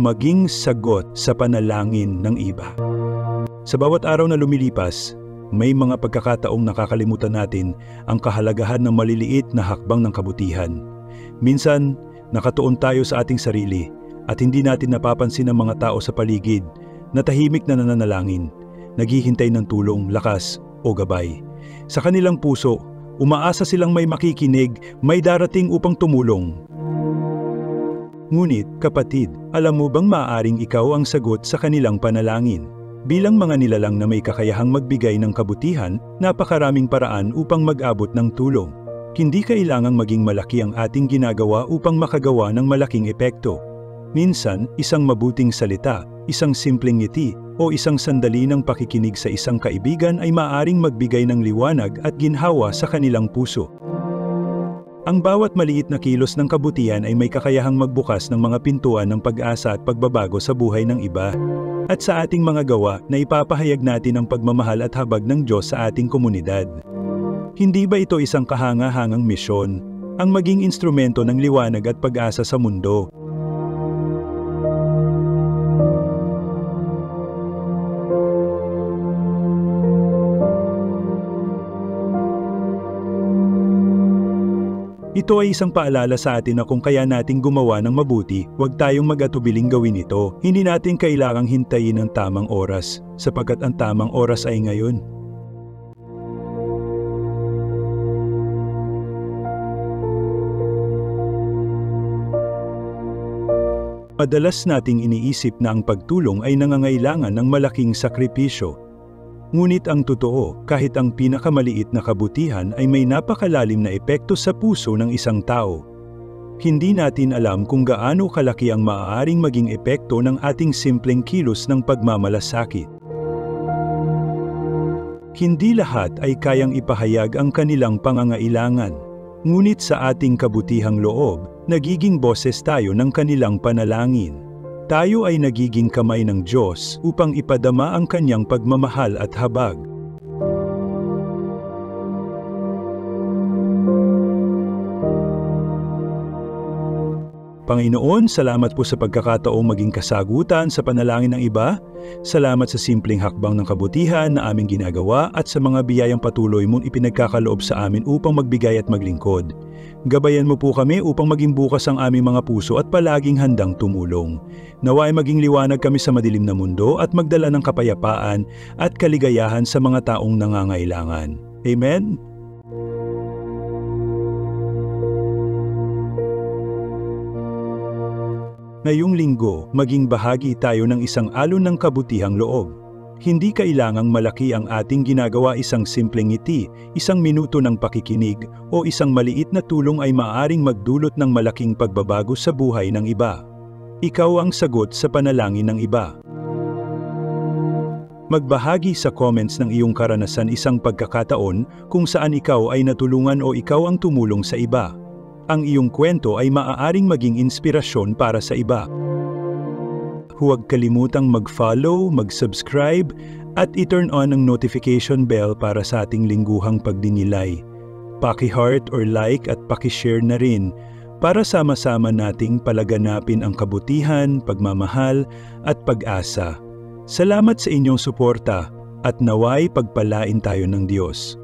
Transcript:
maging sagot sa panalangin ng iba. Sa bawat araw na lumilipas, may mga pagkakataong nakakalimutan natin ang kahalagahan ng maliliit na hakbang ng kabutihan. Minsan, nakatuon tayo sa ating sarili at hindi natin napapansin ang mga tao sa paligid na tahimik na nananalangin, naghihintay ng tulong, lakas o gabay. Sa kanilang puso, umaasa silang may makikinig, may darating upang tumulong. Ngunit, kapatid, alam mo bang maaaring ikaw ang sagot sa kanilang panalangin? Bilang mga nilalang na may kakayahang magbigay ng kabutihan, napakaraming paraan upang mag-abot ng tulong. Hindi kailangang maging malaki ang ating ginagawa upang makagawa ng malaking epekto. Minsan, isang mabuting salita, isang simpleng ngiti, o isang sandali ng pakikinig sa isang kaibigan ay maaaring magbigay ng liwanag at ginhawa sa kanilang puso. Ang bawat maliit na kilos ng kabutihan ay may kakayahang magbukas ng mga pintuan ng pag-asa at pagbabago sa buhay ng iba. At sa ating mga gawa na ipapahayag natin ang pagmamahal at habag ng Diyos sa ating komunidad. Hindi ba ito isang kahanga-hangang misyon, ang maging instrumento ng liwanag at pag-asa sa mundo? Ito ay isang paalala sa atin na kung kaya nating gumawa ng mabuti, huwag tayong mag-atubiling gawin ito. Hindi natin kailangang hintayin ang tamang oras, sapagkat ang tamang oras ay ngayon. Madalas nating iniisip na ang pagtulong ay nangangailangan ng malaking sakripisyo. Ngunit ang totoo, kahit ang pinakamaliit na kabutihan ay may napakalalim na epekto sa puso ng isang tao. Hindi natin alam kung gaano kalaki ang maaaring maging epekto ng ating simpleng kilos ng pagmamalasakit. Hindi lahat ay kayang ipahayag ang kanilang pangangailangan. Ngunit sa ating kabutihang loob, nagiging boses tayo ng kanilang panalangin. Tayo ay nagiging kamay ng Diyos upang ipadama ang kanyang pagmamahal at habag. Panginoon, salamat po sa pagkakataong maging kasagutan sa panalangin ng iba. Salamat sa simpleng hakbang ng kabutihan na aming ginagawa at sa mga biyayang patuloy mong ipinagkakaloob sa amin upang magbigay at maglingkod. Gabayan mo po kami upang maging bukas ang aming mga puso at palaging handang tumulong. Naway maging liwanag kami sa madilim na mundo at magdala ng kapayapaan at kaligayahan sa mga taong nangangailangan. Amen? Ngayong linggo, maging bahagi tayo ng isang alon ng kabutihang loob. Hindi kailangang malaki ang ating ginagawa, isang simpleng ngiti, isang minuto ng pakikinig, o isang maliit na tulong ay maaaring magdulot ng malaking pagbabago sa buhay ng iba. Ikaw ang sagot sa panalangin ng iba. Magbahagi sa comments ng iyong karanasan, isang pagkakataon kung saan ikaw ay natulungan o ikaw ang tumulong sa iba. Ang iyong kwento ay maaaring maging inspirasyon para sa iba. Huwag kalimutang mag-follow, mag-subscribe, at i-turn on ang notification bell para sa ating lingguhang pagdinilay. Paki-heart or like at paki-share na rin para sama-sama nating palaganapin ang kabutihan, pagmamahal, at pag-asa. Salamat sa inyong suporta at naway pagpalain tayo ng Diyos.